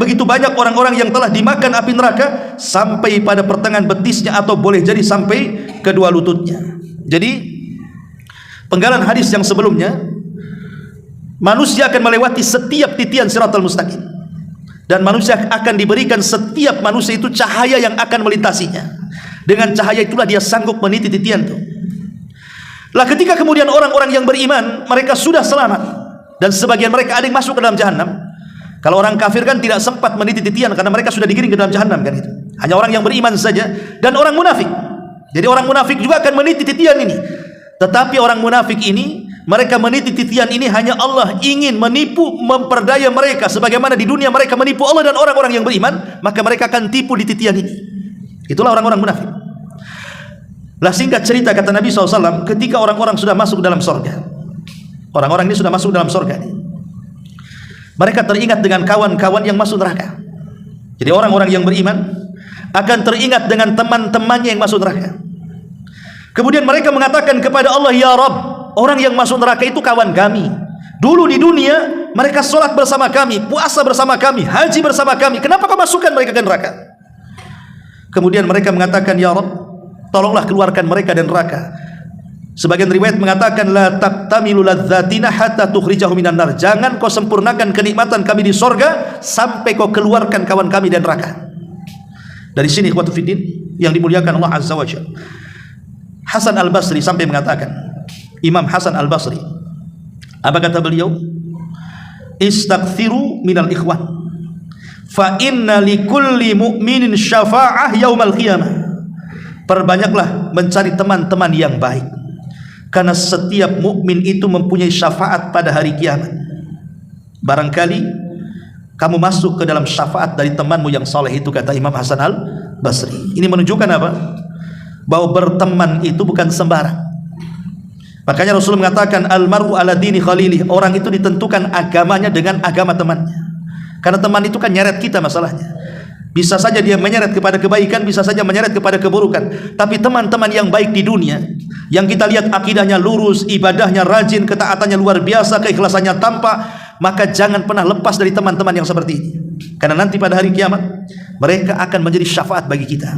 A: begitu banyak orang-orang yang telah dimakan api neraka sampai pada pertengahan betisnya atau boleh jadi sampai kedua lututnya. Jadi penggalan hadis yang sebelumnya, manusia akan melewati setiap titian Shiratal Mustaqim, dan manusia akan diberikan setiap manusia itu cahaya yang akan melintasinya. Dengan cahaya itulah dia sanggup meniti titian itu. Lah ketika kemudian orang-orang yang beriman mereka sudah selamat, dan sebagian mereka ada yang masuk ke dalam jahanam. Kalau orang kafir kan tidak sempat meniti titian karena mereka sudah digiring ke dalam jahanam kan itu. Hanya orang yang beriman saja dan orang munafik. Jadi orang munafik juga akan meniti titian ini. Tetapi orang munafik ini, mereka meniti titian ini hanya Allah ingin menipu, memperdaya mereka sebagaimana di dunia mereka menipu Allah dan orang-orang yang beriman, maka mereka akan tipu di titian ini. Itulah orang-orang munafik. Lah singkat cerita kata Nabi SAW, ketika orang-orang sudah masuk dalam surga, orang-orang ini sudah masuk dalam surga, mereka teringat dengan kawan-kawan yang masuk neraka. Jadi orang-orang yang beriman akan teringat dengan teman-temannya yang masuk neraka. Kemudian mereka mengatakan kepada Allah, ya Rabb, orang yang masuk neraka itu kawan kami. Dulu di dunia mereka sholat bersama kami, puasa bersama kami, haji bersama kami. Kenapa kau masukkan mereka ke neraka? Kemudian mereka mengatakan, ya Rabb, tolonglah keluarkan mereka dari neraka. Sebagian riwayat mengatakan, la taqtamilu ladzatina hatta tukhrijahu minan nar. Jangan kau sempurnakan kenikmatan kami di sorga sampai kau keluarkan kawan kami dari neraka. Dari sini ikhwatu fiddin yang dimuliakan Allah Azza wa Jalla, Hasan Al-Basri sampai mengatakan, Imam Hasan Al-Basri, apa kata beliau? Istaghfiru minal ikhwan, fa inna likulli mu'minin syafa'ah yaumal qiyamah. Perbanyaklah mencari teman-teman yang baik, karena setiap mukmin itu mempunyai syafaat pada hari kiamat. Barangkali kamu masuk ke dalam syafaat dari temanmu yang saleh itu, kata Imam Hasan Al-Basri. Ini menunjukkan apa? Bahwa berteman itu bukan sembarang. Makanya Rasul mengatakan, al-mar'u ala dini khalilih. Orang itu ditentukan agamanya dengan agama temannya. Karena teman itu kan nyeret kita masalahnya. Bisa saja dia menyeret kepada kebaikan, bisa saja menyeret kepada keburukan. Tapi teman-teman yang baik di dunia, yang kita lihat akidahnya lurus, ibadahnya rajin, ketaatannya luar biasa, keikhlasannya tampak, maka jangan pernah lepas dari teman-teman yang seperti ini. Karena nanti pada hari kiamat mereka akan menjadi syafaat bagi kita.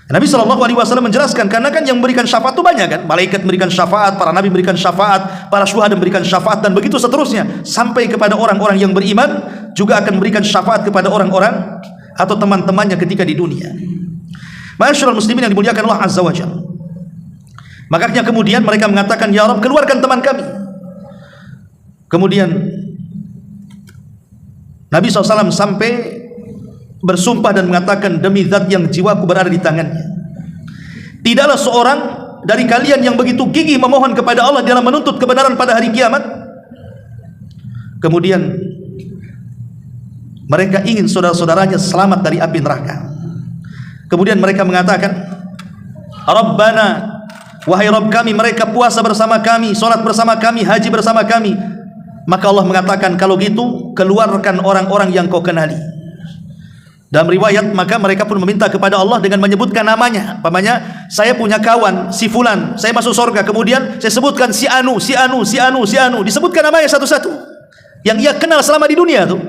A: Nabi SAW menjelaskan, karena kan yang memberikan syafaat itu banyak kan. Malaikat memberikan syafaat, para nabi memberikan syafaat, para syuhada memberikan syafaat, dan begitu seterusnya. Sampai kepada orang-orang yang beriman juga akan memberikan syafaat kepada orang-orang atau teman-temannya ketika di dunia. Ma'asyiral muslimin yang dimuliakan Allah Azza wa Jalla. Makanya kemudian mereka mengatakan, ya Rabb, keluarkan teman kami. Kemudian Nabi SAW sampai bersumpah dan mengatakan, demi zat yang jiwaku berada di tangannya, tidaklah seorang dari kalian yang begitu gigih memohon kepada Allah dalam menuntut kebenaran pada hari kiamat, kemudian mereka ingin saudara-saudaranya selamat dari api neraka. Kemudian mereka mengatakan, Rabbana, wahai Rabb kami, mereka puasa bersama kami, sholat bersama kami, haji bersama kami. Maka Allah mengatakan, kalau gitu keluarkan orang-orang yang kau kenali. Dalam riwayat, maka mereka pun meminta kepada Allah dengan menyebutkan namanya. Pamannya, saya punya kawan si fulan, saya masuk surga. Kemudian saya sebutkan si anu, si anu, si anu, si anu, disebutkan namanya satu-satu yang ia kenal selama di dunia tuh.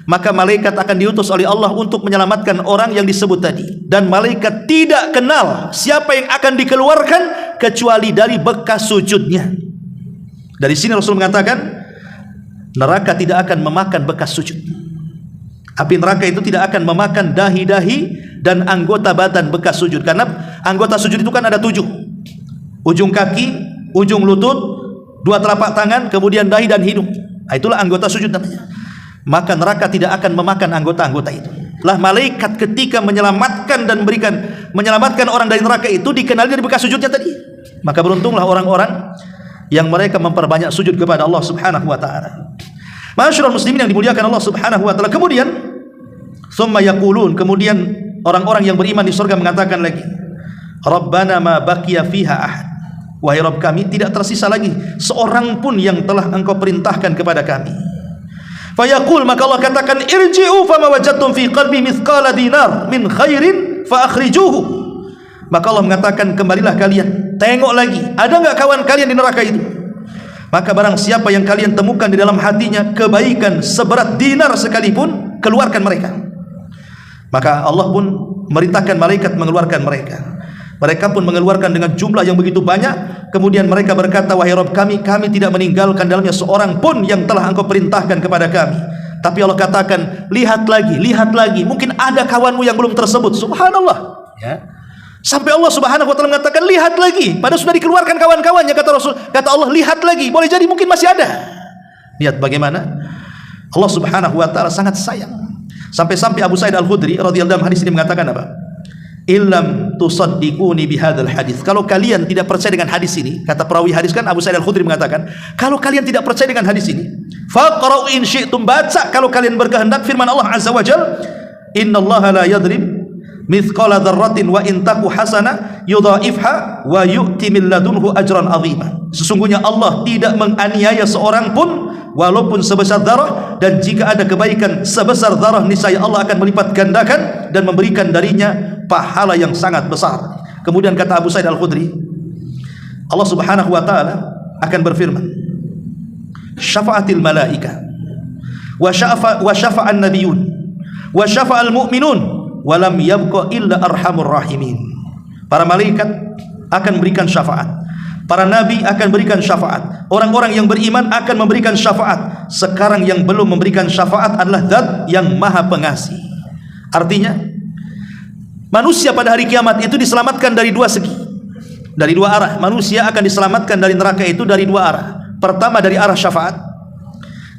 A: Maka malaikat akan diutus oleh Allah untuk menyelamatkan orang yang disebut tadi. Dan malaikat tidak kenal siapa yang akan dikeluarkan kecuali dari bekas sujudnya. Dari sini Rasul mengatakan, neraka tidak akan memakan bekas sujud. Api neraka itu tidak akan memakan dahi-dahi dan anggota badan bekas sujud. Karena anggota sujud itu kan ada 7. Ujung kaki, ujung lutut, 2 telapak tangan, kemudian dahi dan hidung. Nah, itulah anggota sujud namanya. Maka neraka tidak akan memakan anggota-anggota itu. Lah malaikat ketika menyelamatkan dan menyelamatkan orang dari neraka itu dikenali dari bekas sujudnya tadi. Maka beruntunglah orang-orang yang mereka memperbanyak sujud kepada Allah Subhanahu wa taala. Ma'asyiral muslimin yang dimuliakan Allah Subhanahu wa taala. Kemudian summa yaqulun, kemudian orang-orang yang beriman di surga mengatakan lagi, Rabbana ma baqiya fiha ahad. Wahai Rabb kami, tidak tersisa lagi seorang pun yang telah Engkau perintahkan kepada kami. Fayaqul, maka Allah katakan, irji'u fama wajadtum fi qalbi mithqala dinar min khairin fa akhrijuhu. Maka Allah mengatakan, kembalilah kalian, tengok lagi, ada enggak kawan kalian di neraka itu? Maka barang siapa yang kalian temukan di dalam hatinya kebaikan seberat dinar sekalipun, keluarkan mereka. Maka Allah pun merintahkan malaikat mengeluarkan mereka. Mereka pun mengeluarkan dengan jumlah yang begitu banyak. Kemudian mereka berkata, wahai Rabb kami, kami tidak meninggalkan dalamnya seorang pun yang telah Engkau perintahkan kepada kami. Tapi Allah katakan, lihat lagi, mungkin ada kawanmu yang belum tersebut. Subhanallah, ya. Sampai Allah Subhanahu wa taala mengatakan, lihat lagi, padahal sudah dikeluarkan kawan-kawannya. Kata Rasul, kata Allah, lihat lagi, boleh jadi mungkin masih ada. Lihat bagaimana Allah Subhanahu wa taala sangat sayang. Sampai-sampai Abu Sa'id Al-Khudri radhiyallahu anhu hadis ini mengatakan apa? Illam tusaddiquni bihadzal hadis. Kalau kalian tidak percaya dengan hadis ini, kata perawi hadis kan Abu Sa'id Al-Khudri mengatakan, kalau kalian tidak percaya dengan hadis ini, faqra'u in syi'tum, baca kalau kalian berkehendak firman Allah Azza wa Jalla, innallaha la yadrib mithqala dzarratin wa in taku hasana yudha'ifha wa yu'ti min ladunhu ajran 'azima. Sesungguhnya Allah tidak menganiaya seorang pun walaupun sebesar zarah, dan jika ada kebaikan sebesar zarah niscaya Allah akan melipat gandakan dan memberikan darinya pahala yang sangat besar. Kemudian kata Abu Sa'id Al-Khudri, Allah Subhanahu wa taala akan berfirman, syafa'atil malaika wa syafa'an nabiyun wa syafa'al mu'minun walam yabqa illa arhamur rahimin. Para malaikat akan memberikan syafaat, para nabi akan berikan syafaat, orang-orang yang beriman akan memberikan syafaat. Sekarang yang belum memberikan syafaat adalah Zat yang Maha Pengasih. Artinya manusia pada hari kiamat itu diselamatkan dari dua segi, dari dua arah. Manusia akan diselamatkan dari neraka itu dari dua arah. Pertama dari arah syafaat,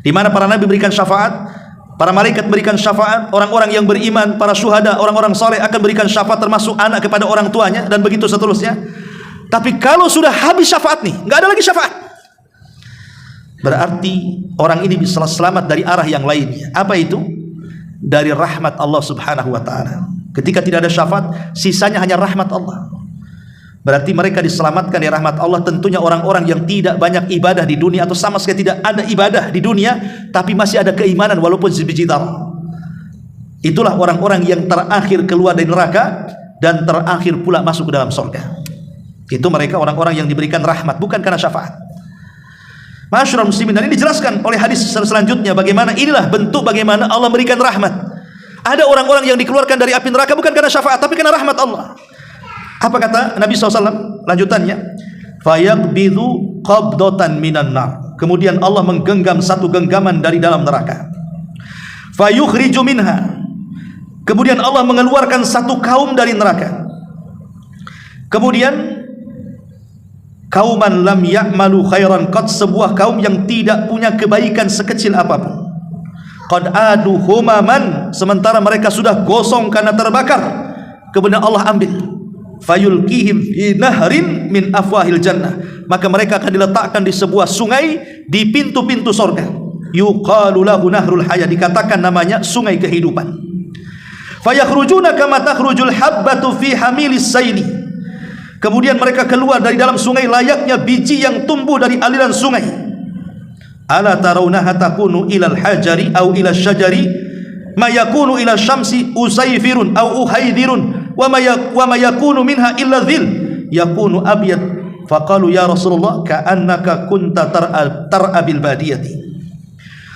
A: di mana para nabi berikan syafaat, para malaikat berikan syafaat, orang-orang yang beriman, para syuhada, orang-orang soleh akan berikan syafaat, termasuk anak kepada orang tuanya, dan begitu seterusnya. Tapi kalau sudah habis syafaat nih, nggak ada lagi syafaat, berarti orang ini bisa selamat dari arah yang lainnya. Apa itu? Dari rahmat Allah Subhanahu wa taala. Ketika tidak ada syafaat, sisanya hanya rahmat Allah. Berarti mereka diselamatkan dari rahmat Allah. Tentunya orang-orang yang tidak banyak ibadah di dunia, atau sama sekali tidak ada ibadah di dunia, tapi masih ada keimanan walaupun sebiji zarah. Itulah orang-orang yang terakhir keluar dari neraka dan terakhir pula masuk ke dalam surga. Itu mereka orang-orang yang diberikan rahmat, bukan karena syafaat. Ma'asyiral muslimin, dan ini dijelaskan oleh hadis selanjutnya bagaimana inilah bentuk bagaimana Allah memberikan rahmat. Ada orang-orang yang dikeluarkan dari api neraka bukan karena syafaat, tapi karena rahmat Allah. Apa kata Nabi SAW lanjutannya? Fayaqbidhu qabdatan minan nar. Kemudian Allah menggenggam satu genggaman dari dalam neraka. Fayukhriju minha. Kemudian Allah mengeluarkan satu kaum dari neraka. Kemudian kauman lam ya'malu khairan qad, sebuah kaum yang tidak punya kebaikan sekecil apapun. Qad adu humaman, sementara mereka sudah gosong karena terbakar. Kemudian Allah ambil, fayulkihim fi nahrin min afwahil jannah, maka mereka akan diletakkan di sebuah sungai di pintu-pintu surga. Yuqalu lahu nahrul hayat, dikatakan namanya sungai kehidupan. Fayakhrujuna kama takhrujul habbatu fi hamilis sayli. Kemudian mereka keluar dari dalam sungai layaknya biji yang tumbuh dari aliran sungai. Ala tarawnaha takunu ilal hajari au ila syajari ma yakunu ila syamsi usayfirun au uhaydirun wa ma yakunu minha illa dhil yakunu abyad. Faqalu ya Rasulullah ka'annaka kunta tar'a bil badiyati.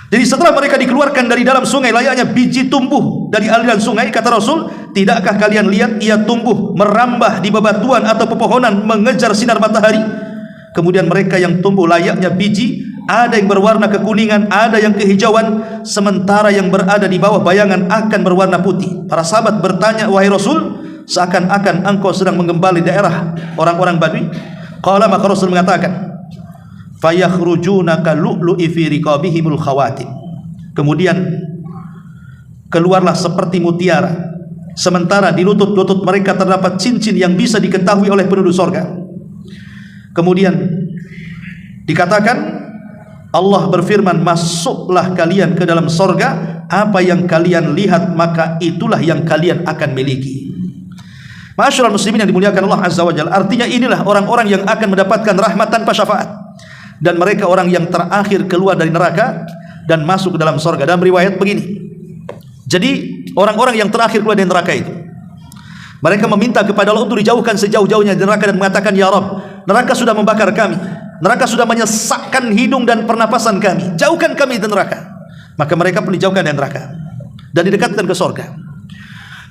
A: Jadi setelah mereka dikeluarkan dari dalam sungai layaknya biji tumbuh dari aliran sungai, kata Rasul, tidakkah kalian lihat ia tumbuh merambah di bebatuan atau pepohonan mengejar sinar matahari? Kemudian mereka yang tumbuh layaknya biji, ada yang berwarna kekuningan, ada yang kehijauan, sementara yang berada di bawah bayangan akan berwarna putih. Para sahabat bertanya, wahai Rasul, seakan-akan engkau sedang menggembali daerah orang-orang Badui. Qala, maka Rasul mengatakan, fayakhrujuna kalu'lu'i fi riqabihimul khawatim. Kemudian keluarlah seperti mutiara, sementara di lutut-lutut mereka terdapat cincin yang bisa diketahui oleh penduduk sorga. Kemudian dikatakan, Allah berfirman, masuklah kalian ke dalam sorga, apa yang kalian lihat maka itulah yang kalian akan miliki. Ma'asyiral muslimin yang dimuliakan Allah Azza wa Jalla, artinya inilah orang-orang yang akan mendapatkan rahmat tanpa syafaat, dan mereka orang yang terakhir keluar dari neraka dan masuk ke dalam sorga. Dalam riwayat begini, jadi orang-orang yang terakhir keluar dari neraka itu, mereka meminta kepada Allah untuk dijauhkan sejauh-jauhnya dari neraka dan mengatakan, ya Rabb, neraka sudah membakar kami, Neraka sudah menyesakkan hidung dan pernapasan kami. Jauhkan kami dari neraka. Maka mereka pun dijauhkan dari neraka dan didekatkan ke surga.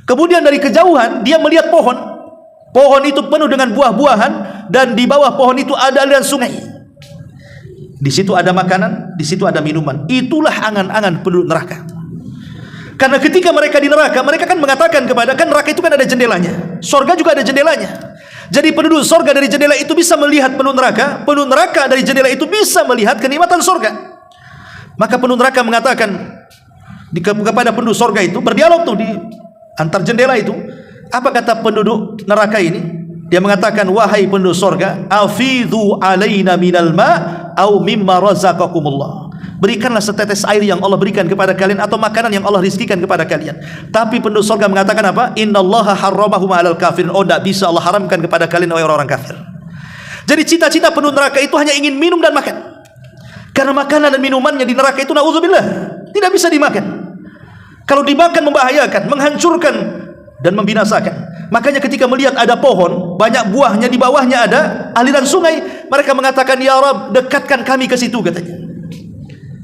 A: Kemudian dari kejauhan dia melihat pohon. Pohon itu penuh dengan buah-buahan dan di bawah pohon itu ada aliran sungai. Di situ ada makanan, di situ ada minuman. Itulah angan-angan penduduk neraka. Karena ketika mereka di neraka, mereka kan mengatakan kepada, kan neraka itu kan ada jendelanya, surga juga ada jendelanya. Jadi penduduk surga dari jendela itu bisa melihat penduduk neraka dari jendela itu bisa melihat kenikmatan surga. Maka penduduk neraka mengatakan kepada penduduk surga itu, berdialog tuh di antar jendela itu. Apa kata penduduk neraka ini? Dia mengatakan, wahai penduduk surga, afidhu alaina minal ma' au mimma razaqakumullah. Berikanlah setetes air yang Allah berikan kepada kalian atau makanan yang Allah rizkikan kepada kalian. Tapi penduduk surga mengatakan apa? Innallaha harramahum 'alal kafirin. Oh, tidak bisa Allah haramkan kepada kalian orang-orang kafir. Jadi cita-cita penduduk neraka itu hanya ingin minum dan makan. Karena makanan dan minumannya di neraka itu na'udzubillah tidak bisa dimakan. Kalau dimakan membahayakan, menghancurkan dan membinasakan. Makanya ketika melihat ada pohon, banyak buahnya, di bawahnya ada aliran sungai, mereka mengatakan, ya Rabb, dekatkan kami ke situ, katanya.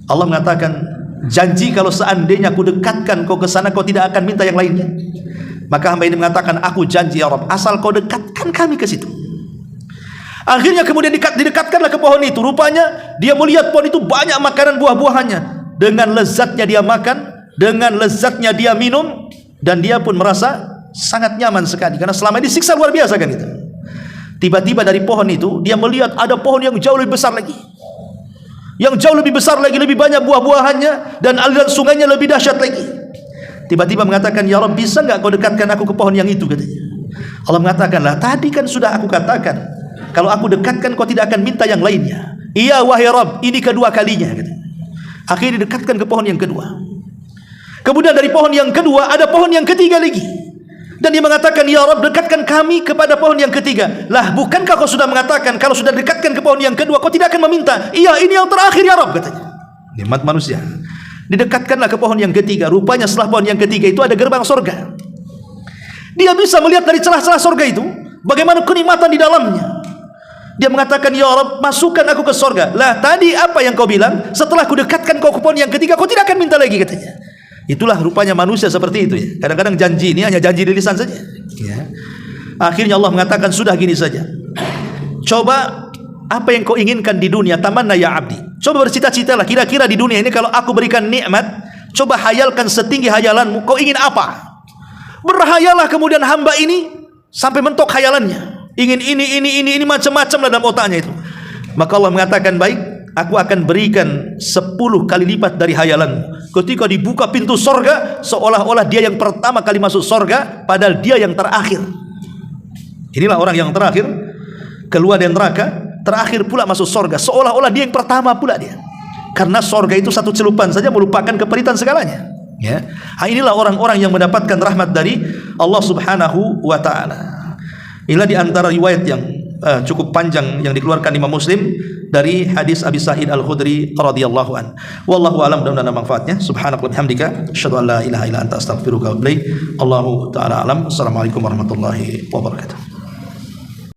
A: Allah mengatakan, janji kalau seandainya aku dekatkan kau ke sana, kau tidak akan minta yang lainnya. Maka hamba ini mengatakan, aku janji ya Rabb, asal kau dekatkan kami ke situ. Akhirnya kemudian didekatkanlah ke pohon itu. Rupanya dia melihat pohon itu banyak makanan buah-buahannya. Dengan lezatnya dia makan, dengan lezatnya dia minum, dan dia pun merasa sangat nyaman sekali. Karena selama ini siksa luar biasa kan itu. Tiba-tiba dari pohon itu dia melihat ada pohon yang jauh lebih besar lagi. Yang jauh lebih besar lagi, lebih banyak buah-buahannya, dan aliran sungainya lebih dahsyat lagi. Tiba-tiba mengatakan, ya Rabb, bisa enggak kau dekatkan aku ke pohon yang itu, katanya. Allah mengatakan, lah tadi kan sudah aku katakan, kalau aku dekatkan kau tidak akan minta yang lainnya. Iya wahai Rabb, ini kedua kalinya, katanya. Akhirnya didekatkan ke pohon yang kedua. Kemudian dari pohon yang kedua ada pohon yang ketiga lagi. Dan dia mengatakan, ya Rabb, dekatkan kami kepada pohon yang ketiga. Lah, bukankah kau sudah mengatakan kalau sudah dekatkan ke pohon yang kedua kau tidak akan meminta? Iya, ini yang terakhir ya Rabb, katanya. Nikmat manusia. Didekatkanlah ke pohon yang ketiga. Rupanya setelah pohon yang ketiga itu ada gerbang surga. Dia bisa melihat dari celah-celah surga itu bagaimana kenikmatan di dalamnya. Dia mengatakan, ya Rabb, masukkan aku ke surga. Lah, tadi apa yang kau bilang? Setelah ku dekatkan kau ke pohon yang ketiga, kau tidak akan minta lagi, katanya. Itulah rupanya manusia seperti itu ya. Kadang-kadang janji ini hanya janji di lisan saja ya. Akhirnya Allah mengatakan, sudah gini saja, coba apa yang kau inginkan di dunia, tamanna ya abdi. Coba bercita-citalah, kira-kira di dunia ini kalau aku berikan nikmat, coba hayalkan setinggi hayalanmu, kau ingin apa? Berhayalah kemudian hamba ini sampai mentok hayalannya, ingin ini macam-macam dalam otaknya itu. Maka Allah mengatakan, baik, aku akan berikan 10 kali lipat dari hayalanmu. Ketika dibuka pintu sorga, seolah-olah dia yang pertama kali masuk sorga, padahal dia yang terakhir. Inilah orang yang terakhir keluar dari neraka, terakhir pula masuk sorga, seolah-olah dia yang pertama pula dia. Karena sorga itu satu celupan saja melupakan keperitan segalanya ya. Inilah orang-orang yang mendapatkan rahmat dari Allah Subhanahu wa ta'ala. Inilah di antara riwayat yang cukup panjang yang dikeluarkan Imam Muslim dari hadis Abi Sa'id Al-Khudri radhiyallahu an. Wallahu a'lam, mudah-mudahan ada manfaatnya. Subhanaka wa bihamdika, asyhadu an la ilaha illa anta, astaghfiruka wa atubu ilaik. Allahu ta'ala alam. Assalamualaikum warahmatullahi wabarakatuh.